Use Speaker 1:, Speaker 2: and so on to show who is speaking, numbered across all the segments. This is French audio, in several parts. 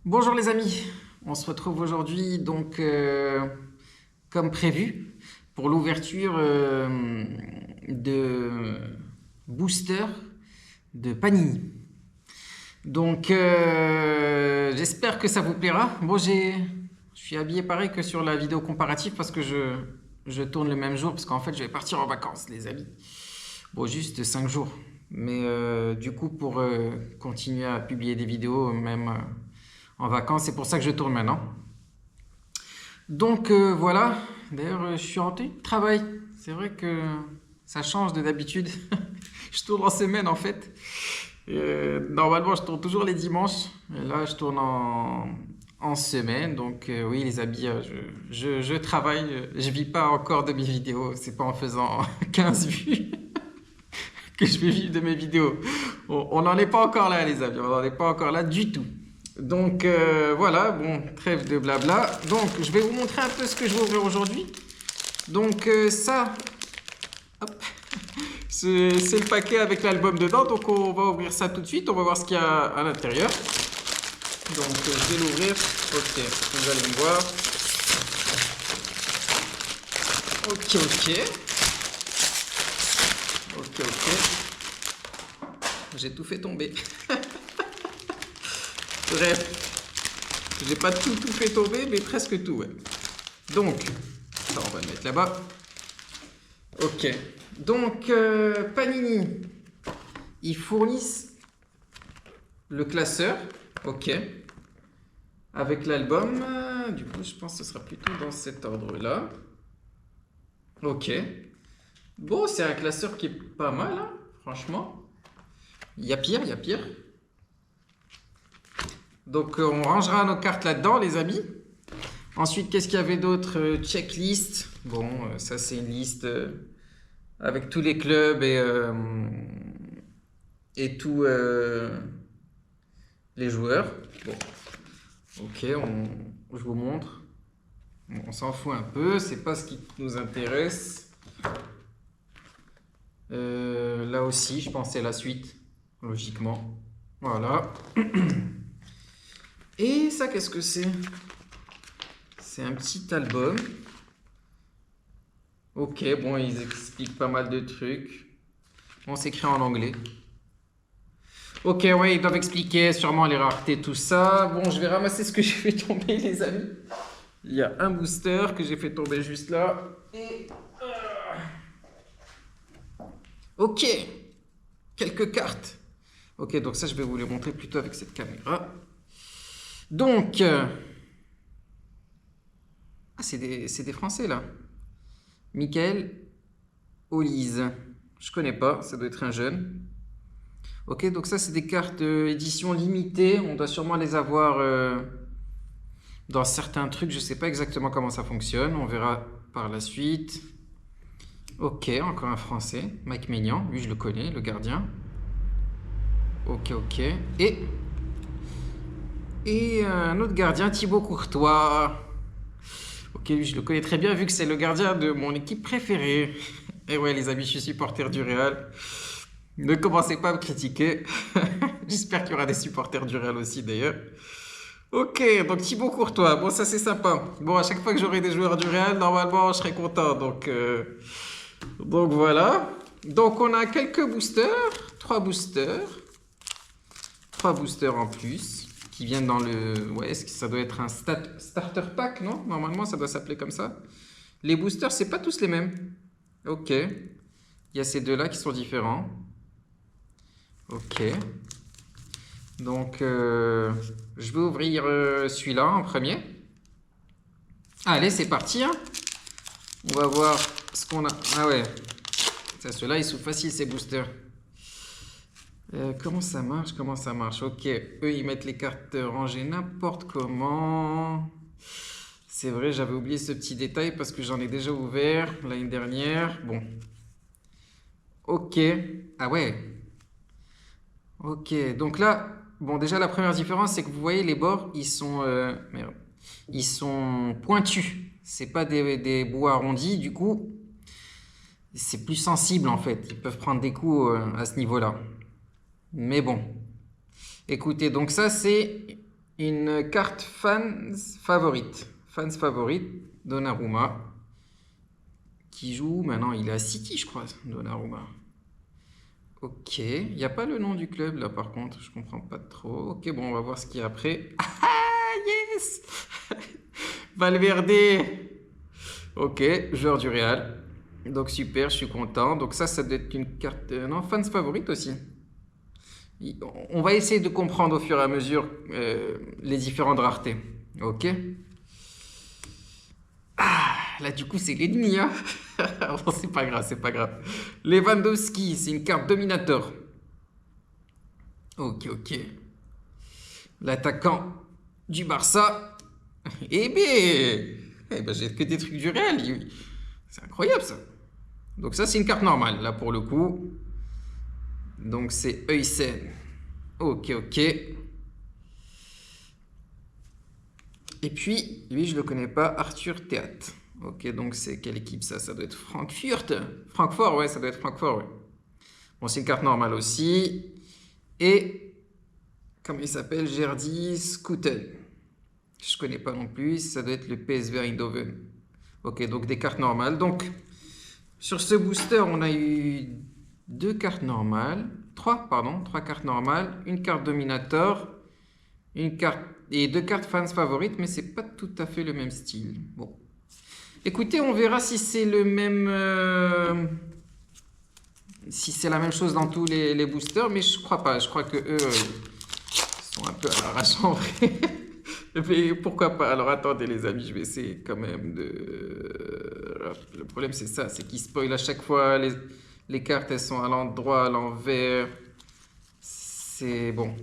Speaker 1: Bonjour les amis, on se retrouve aujourd'hui donc comme prévu pour l'ouverture de booster de Panini. Donc j'espère que ça vous plaira. Je suis habillé pareil que sur la vidéo comparative parce que je tourne le même jour parce qu'en fait je vais partir en vacances les amis. Bon juste 5 jours. Mais du coup pour continuer à publier des vidéos même en vacances, c'est pour ça que je tourne maintenant. Donc voilà, d'ailleurs je suis en travail. C'est vrai que ça change de d'habitude. Je tourne en semaine en fait. Normalement je tourne toujours les dimanches. Et là je tourne en semaine. Donc oui les habits, je travaille. Je vis pas encore de mes vidéos. C'est pas en faisant 15 vues que je vais vivre de mes vidéos. On n'en est pas encore là les amis. On n'en est pas encore là du tout. Donc voilà, bon, trêve de blabla. Donc je vais vous montrer un peu ce que je vais ouvrir aujourd'hui. Donc ça, hop, c'est le paquet avec l'album dedans. Donc on va ouvrir ça tout de suite. On va voir ce qu'il y a à l'intérieur. Donc je vais l'ouvrir. Ok, vous allez me voir. Ok, ok. Ok, ok. J'ai tout fait tomber. Bref, j'ai pas tout fait tomber, mais presque tout, ouais. Donc, ça on va le mettre là-bas. Ok. Donc, Panini, ils fournissent le classeur, ok, avec l'album. Du coup, je pense que ce sera plutôt dans cet ordre-là. Ok. Bon, c'est un classeur qui est pas mal, hein, franchement. Il y a pire, il y a pire. Donc, on rangera nos cartes là-dedans, les amis. Ensuite, qu'est-ce qu'il y avait d'autre? Checklist. Bon, ça c'est une liste avec tous les clubs et tous les joueurs. Bon, ok, je vous montre. On s'en fout un peu, c'est pas ce qui nous intéresse. Là aussi, je pense que c'est la suite, logiquement. Voilà. Et ça, qu'est-ce que c'est? C'est un petit album. Ok, bon, ils expliquent pas mal de trucs. Bon, c'est écrit en anglais. Ok, ouais, ils doivent expliquer sûrement les raretés, tout ça. Bon, je vais ramasser ce que j'ai fait tomber, les amis. Il y a un booster que j'ai fait tomber juste là. Et... Ok, quelques cartes. Ok, donc ça, je vais vous les montrer plutôt avec cette caméra. Donc... Ah, c'est des Français, là. Michael Olise. Je connais pas, ça doit être un jeune. Ok, donc ça, c'est des cartes édition limitée. On doit sûrement les avoir dans certains trucs. Je sais pas exactement comment ça fonctionne. On verra par la suite. Ok, encore un Français. Mike Maignan. Lui, je le connais, le gardien. Ok, ok. Et un autre gardien, Thibaut Courtois. Ok, lui, je le connais très bien vu que c'est le gardien de mon équipe préférée. Et ouais, les amis, je suis supporter du Real. Ne commencez pas à me critiquer. J'espère qu'il y aura des supporters du Real aussi d'ailleurs. Ok, donc Thibaut Courtois. Bon, ça c'est sympa. Bon, à chaque fois que j'aurai des joueurs du Real, normalement, je serai content. Donc voilà. Donc on a quelques boosters. Trois boosters. Trois boosters en plus. Qui viennent dans le... Ouais, ça doit être un starter pack, non? Normalement, ça doit s'appeler comme ça. Les boosters, c'est pas tous les mêmes. Ok. Il y a ces deux-là qui sont différents. Ok. Donc, je vais ouvrir celui-là en premier. Allez, c'est parti, hein. On va voir ce qu'on a. Ah ouais. Ceux-là, ils sont faciles, ces boosters. Comment ça marche? Comment ça marche? Ok. Eux, ils mettent les cartes rangées n'importe comment. C'est vrai, j'avais oublié ce petit détail parce que j'en ai déjà ouvert l'année dernière. Bon. Ok. Ah ouais. Ok. Donc là, bon, déjà, la première différence, c'est que vous voyez, les bords, ils sont... merde. Ils sont pointus. C'est pas des bouts arrondis. Du coup, c'est plus sensible, en fait. Ils peuvent prendre des coups à ce niveau-là. Mais bon. Écoutez, donc ça, c'est une carte fans favorite. Fans favorite, Donnarumma. Qui joue maintenant, il est à City, je crois, Donnarumma. Ok, il n'y a pas le nom du club là par contre, je comprends pas trop. Ok, bon, on va voir ce qu'il y a après. Ah, yes! Valverde! Ok, joueur du Real. Donc super, je suis content. Donc ça doit être une carte... non, fans favorite aussi. On va essayer de comprendre au fur et à mesure les différentes raretés. Ok? Ah, là du coup c'est l'ennemi, hein? Bon, c'est pas grave, c'est pas grave. Lewandowski, c'est une carte dominateur. Ok, ok. L'attaquant du Barça. J'ai que des trucs du Real. C'est incroyable ça. Donc ça c'est une carte normale là pour le coup. Donc c'est Huysen. Ok, ok. Et puis, lui, je le connais pas, Arthur Théat. Ok, donc c'est quelle équipe ça? Ça doit être Francfort. Francfort, ouais, ça doit être Francfort, ouais. Bon, c'est une carte normale aussi. Et, comment il s'appelle? Gerdy Schouten. Je connais pas non plus, ça doit être le PSV Eindhoven. Ok, donc des cartes normales. Donc, sur ce booster, on a eu deux cartes normales. Trois cartes normales. Une carte Dominator. Une carte et deux cartes fans favorites, mais c'est pas tout à fait le même style. Bon. Écoutez, on verra si c'est le même... si c'est la même chose dans tous les boosters, mais je crois pas. Je crois que eux sont un peu à l'arrache en vrai. Mais pourquoi pas? Alors attendez les amis, je vais essayer quand même de... Le problème c'est ça, c'est qu'ils spoilent à chaque fois. Les cartes, elles sont à l'endroit, à l'envers. C'est bon.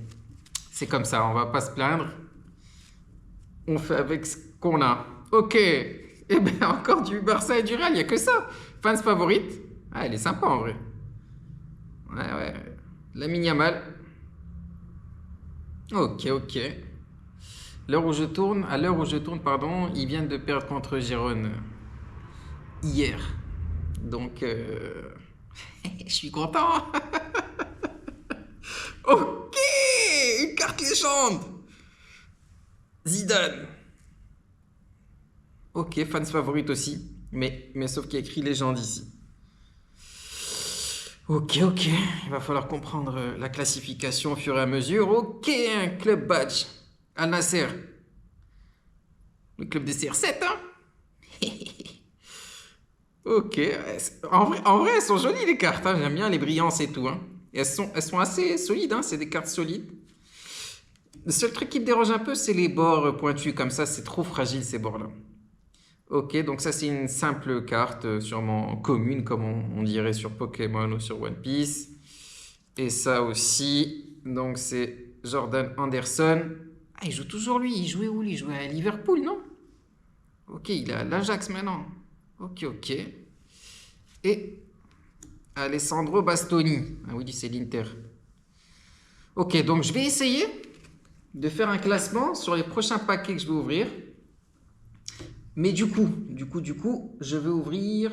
Speaker 1: C'est comme ça, on va pas se plaindre. On fait avec ce qu'on a. Ok. Eh bien, encore du Barça et du Real, il n'y a que ça. Fans favorite. Ah, elle est sympa en vrai. Ouais, ouais. Lamine Yamal. Ok, ok. À l'heure où je tourne, pardon, ils viennent de perdre contre Girone hier. Donc, je suis content. Ok, une carte légende. Zidane. Ok, fans favorite aussi. Mais sauf qu'il y a écrit légende ici. Ok, ok. Il va falloir comprendre la classification au fur et à mesure. Ok, un club badge. Al Nasser. Le club des CR7, hein? Ok. En vrai, elles sont jolies les cartes, hein. J'aime bien les brillances et tout, hein. Et elles sont assez solides, hein. C'est des cartes solides. Le seul truc qui me dérange un peu, c'est les bords pointus comme ça. C'est trop fragile ces bords-là. Ok, donc ça c'est une simple carte, sûrement commune comme on dirait sur Pokémon ou sur One Piece. Et ça aussi, donc c'est Jordan Anderson. Ah, il joue toujours lui, il jouait où lui? Il jouait à Liverpool, non? Ok, il est à l'Ajax maintenant. Ok, ok. Et Alessandro Bastoni. Ah oui, c'est l'Inter. Ok, donc je vais essayer de faire un classement sur les prochains paquets que je vais ouvrir. Mais du coup, je vais ouvrir...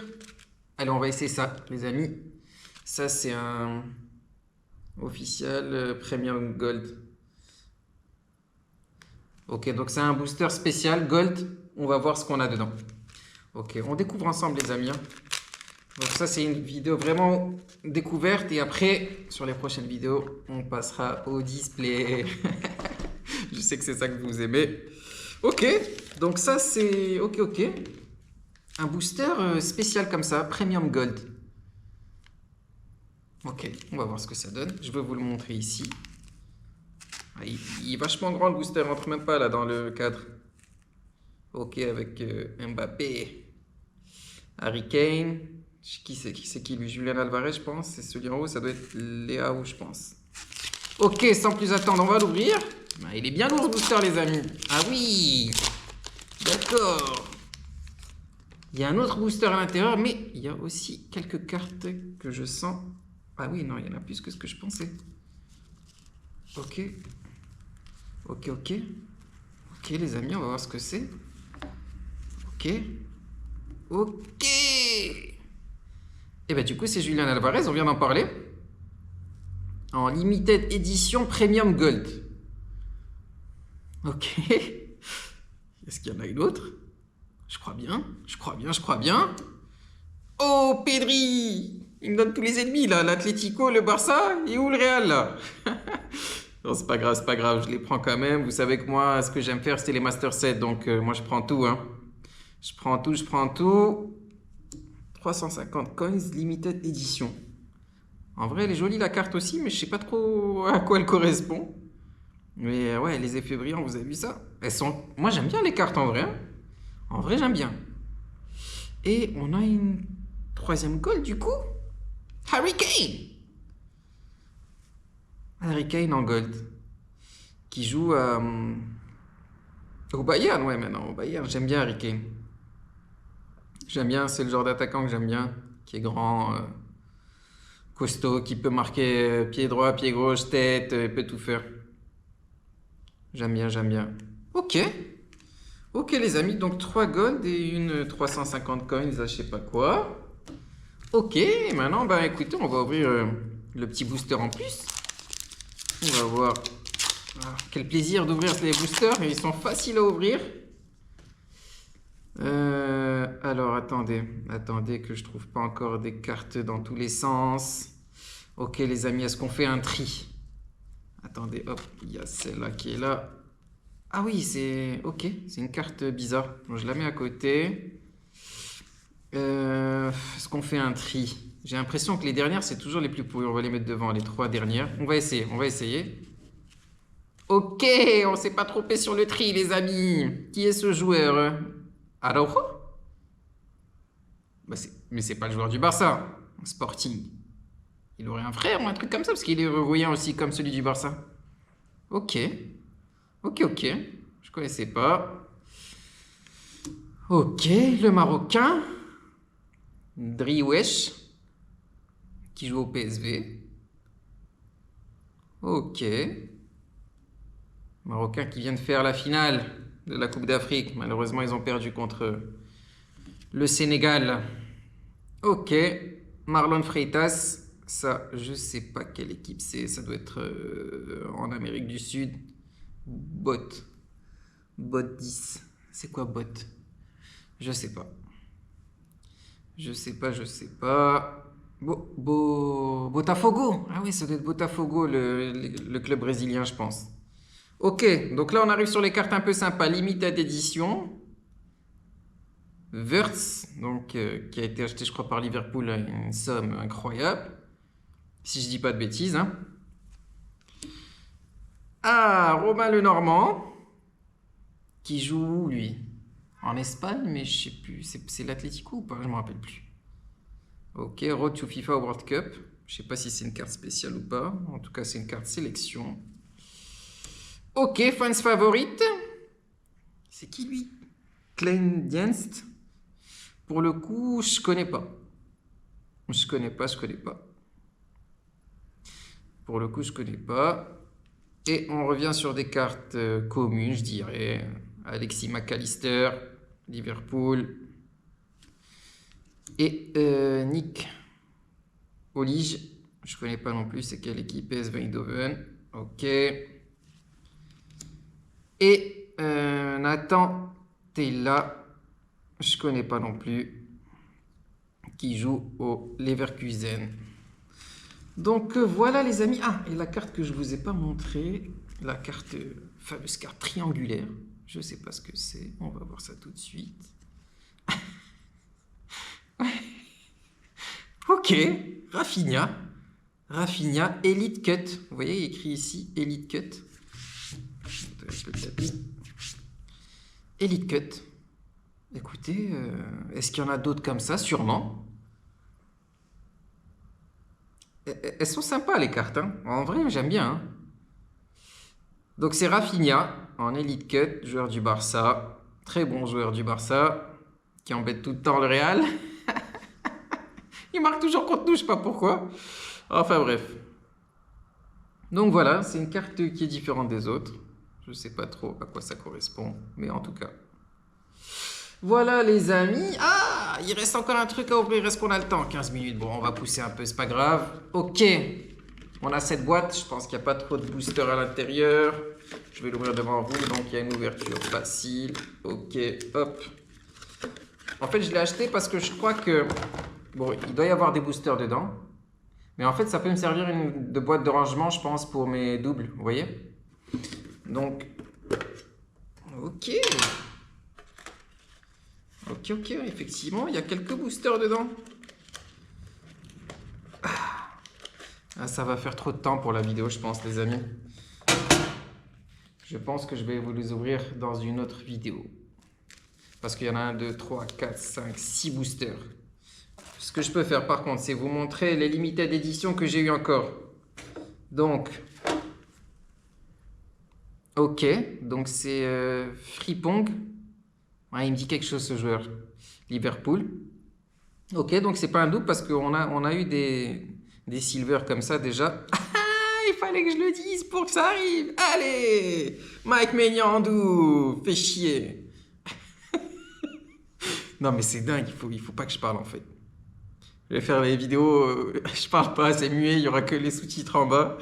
Speaker 1: Allez, on va essayer ça, les amis. Ça, c'est un official Premium Gold. Ok, donc c'est un booster spécial Gold. On va voir ce qu'on a dedans. Ok, on découvre ensemble, les amis. Donc ça, c'est une vidéo vraiment découverte. Et après, sur les prochaines vidéos, on passera au display. Je sais que c'est ça que vous aimez. Ok, donc ça c'est... Ok, ok. Un booster spécial comme ça, Premium Gold. Ok, on va voir ce que ça donne. Je vais vous le montrer ici. Ah, il est vachement grand le booster, il rentre même pas là dans le cadre. Ok, avec Mbappé, Harry Kane. Qui c'est qui lui? Julian Alvarez, je pense. C'est celui en haut, ça doit être Léao, je pense. Ok, sans plus attendre, on va l'ouvrir. Ah, il est bien lourd ce booster, les amis. Ah oui, d'accord. Il y a un autre booster à l'intérieur, mais il y a aussi quelques cartes que je sens. Ah oui, non, il y en a plus que ce que je pensais. Ok. Ok, ok. Ok, les amis, on va voir ce que c'est. Ok. Ok. Et bah du coup, c'est Julian Alvarez, on vient d'en parler. En limited édition Premium Gold. Ok. Est-ce qu'il y en a une autre? Je crois bien, je crois bien, je crois bien. Oh, Pedri! Il me donne tous les ennemis, là. L'Atlético, le Barça, et où le Real, là? Non, c'est pas grave, c'est pas grave. Je les prends quand même. Vous savez que moi, ce que j'aime faire, c'est les Master 7. Donc, moi, je prends tout, hein. Je prends tout, je prends tout. 350 coins, limited edition. En vrai, elle est jolie, la carte aussi, mais je sais pas trop à quoi elle correspond. Mais ouais, les effets brillants, vous avez vu ça? Elles sont... Moi, j'aime bien les cartes, en vrai, hein. En vrai, j'aime bien. Et on a une troisième gold, du coup. Harry Kane! Harry Kane en gold. Qui joue au Bayern, ouais, maintenant, au Bayern. J'aime bien Harry Kane. J'aime bien, c'est le genre d'attaquant que j'aime bien. Qui est grand, costaud, qui peut marquer pied droit, pied gauche, tête, il peut tout faire. J'aime bien, j'aime bien. Ok. Ok, les amis, donc 3 gold et une 350 coins, je sais pas quoi. Ok, et maintenant, bah écoutez, on va ouvrir le petit booster en plus. On va voir. Ah, quel plaisir d'ouvrir les boosters, ils sont faciles à ouvrir. Alors, attendez que je trouve pas encore des cartes dans tous les sens. Ok, les amis, est-ce qu'on fait un tri? Attendez, hop, il y a celle-là qui est là. Ah oui, c'est... Ok, c'est une carte bizarre. Bon, je la mets à côté. Est-ce qu'on fait un tri? J'ai l'impression que les dernières, c'est toujours les plus pourries. On va les mettre devant, les 3 dernières. On va essayer, on va essayer. Ok, on s'est pas trompé sur le tri, les amis. Qui est ce joueur? Araujo? Bah, mais c'est pas le joueur du Barça. Sporting. Il aurait un frère ou un truc comme ça, parce qu'il est revoyant aussi comme celui du Barça. Ok. Ok. Je connaissais pas. Ok, le Marocain. Driouech. Qui joue au PSV. Ok. Marocain qui vient de faire la finale de la Coupe d'Afrique. Malheureusement, ils ont perdu contre le Sénégal. Ok. Marlon Freitas. Ça, je sais pas quelle équipe c'est. Ça doit être en Amérique du Sud. Bot 10. C'est quoi bot? Je sais pas. Je sais pas. Botafogo. Ah oui, ça doit être Botafogo, le club brésilien, je pense. Ok, donc là on arrive sur les cartes un peu sympas. Limited Edition. Wirtz, donc qui a été acheté, je crois, par Liverpool à une somme incroyable. Si je dis pas de bêtises, hein. Ah, Romain Lenormand. Qui joue où, lui? En Espagne, mais je sais plus. C'est l'Atlético ou pas? Je me rappelle plus. Ok, Road to FIFA World Cup. Je sais pas si c'est une carte spéciale ou pas. En tout cas, c'est une carte sélection. Ok, fans favorite. C'est qui, lui? Klein Dienst. Pour le coup, je connais pas. Je connais pas. Pour le coup, je connais pas. Et on revient sur des cartes communes, je dirais. Alexis McAllister, Liverpool. Et Nick Olige, je connais pas non plus, c'est quelle équipe? PSV Eindhoven. Ok. Et Nathan Tella, je connais pas non plus, qui joue au Leverkusen. Donc voilà les amis. Ah, et la carte que je vous ai pas montrée, la carte, fameuse carte triangulaire. Je sais pas ce que c'est. On va voir ça tout de suite. Ok, Rafinha, Elite Cut. Vous voyez, il est écrit ici Elite Cut. Elite Cut. Écoutez, est-ce qu'il y en a d'autres comme ça? Sûrement. Elles sont sympas les cartes, hein. En vrai, j'aime bien, hein. Donc c'est Rafinha en Elite Cut, joueur du Barça. Très bon joueur du Barça, qui embête tout le temps le Real. Il marque toujours contre nous, je sais pas pourquoi. Enfin bref. Donc voilà, c'est une carte qui est différente des autres. Je sais pas trop à quoi ça correspond, mais en tout cas. Voilà les amis. Ah, il reste encore un truc à ouvrir. Est-ce qu'on a le temps? 15 minutes. Bon, on va pousser un peu, c'est pas grave. Ok. On a cette boîte. Je pense qu'il n'y a pas trop de boosters à l'intérieur. Je vais l'ouvrir devant vous. Donc, il y a une ouverture facile. Ok, hop. En fait, je l'ai acheté parce que je crois que... Bon, il doit y avoir des boosters dedans. Mais en fait, ça peut me servir de boîte de rangement, je pense, pour mes doubles. Vous voyez? Donc... Ok. Ok, effectivement, il y a quelques boosters dedans. Ah, ça va faire trop de temps pour la vidéo, je pense, les amis. Je pense que je vais vous les ouvrir dans une autre vidéo. Parce qu'il y en a 1, 2, 3, 4, 5, 6 boosters. Ce que je peux faire, par contre, c'est vous montrer les limited éditions que j'ai eu encore. Donc... Ok, donc c'est Frimpong. Ouais, il me dit quelque chose, ce joueur. Liverpool. Ok, donc c'est pas un double parce qu'on a eu des silvers comme ça déjà. Il fallait que je le dise pour que ça arrive. Allez, Mike Maignan en double. Fais chier. Non, mais c'est dingue. Il faut pas que je parle en fait. Je vais faire les vidéos. Je parle pas, c'est muet. Il y aura que les sous-titres en bas.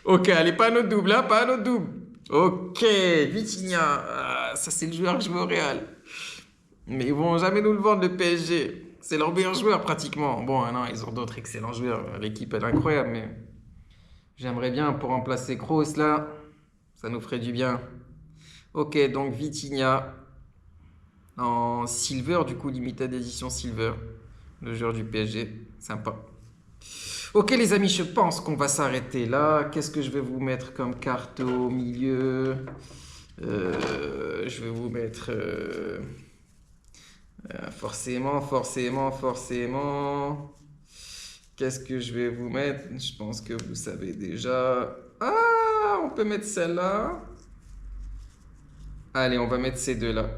Speaker 1: Ok, allez, pas notre double, hein, pas notre double. Ok, Vitinha. Ah, ça, c'est le joueur que je veux au Real. Mais ils vont jamais nous le vendre, le PSG. C'est leur meilleur joueur, pratiquement. Bon, non, ils ont d'autres excellents joueurs. L'équipe, elle est incroyable, mais... J'aimerais bien pour remplacer Kroos, là. Ça nous ferait du bien. Ok, donc Vitinha. En silver, du coup, limited edition silver. Le joueur du PSG. Sympa. Ok les amis, je pense qu'on va s'arrêter là. Qu'est-ce que je vais vous mettre comme carte au milieu? Je vais vous mettre... forcément. Qu'est-ce que je vais vous mettre? Je pense que vous savez déjà. Ah, on peut mettre celle-là. Allez, on va mettre ces deux-là.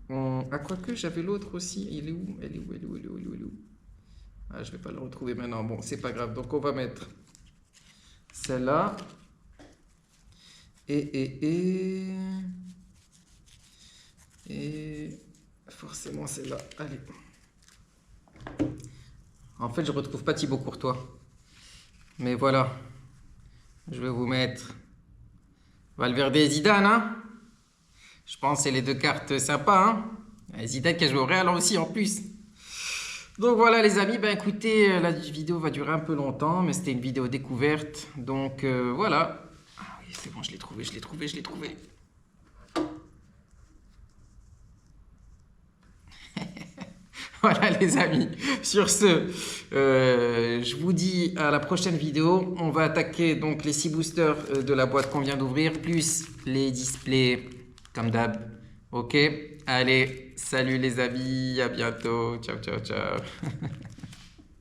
Speaker 1: Ah, quoique, j'avais l'autre aussi. Il est où? Elle est où? Ah, je vais pas le retrouver maintenant. Bon, c'est pas grave. Donc, on va mettre celle-là. Et forcément celle-là. Allez. En fait, je retrouve pas Thibaut Courtois. Mais voilà. Je vais vous mettre Valverde et Zidane, hein. Je pense que c'est les deux cartes sympas, hein. Zidane qui a joué au Real aussi en plus. Donc voilà les amis, ben écoutez, la vidéo va durer un peu longtemps, mais c'était une vidéo découverte. Donc voilà. Ah oui, c'est bon, je l'ai trouvé. Voilà les amis. Sur ce, je vous dis à la prochaine vidéo. On va attaquer donc les 6 boosters de la boîte qu'on vient d'ouvrir, plus les displays, comme d'hab. Ok, allez, salut les amis, à bientôt. Ciao.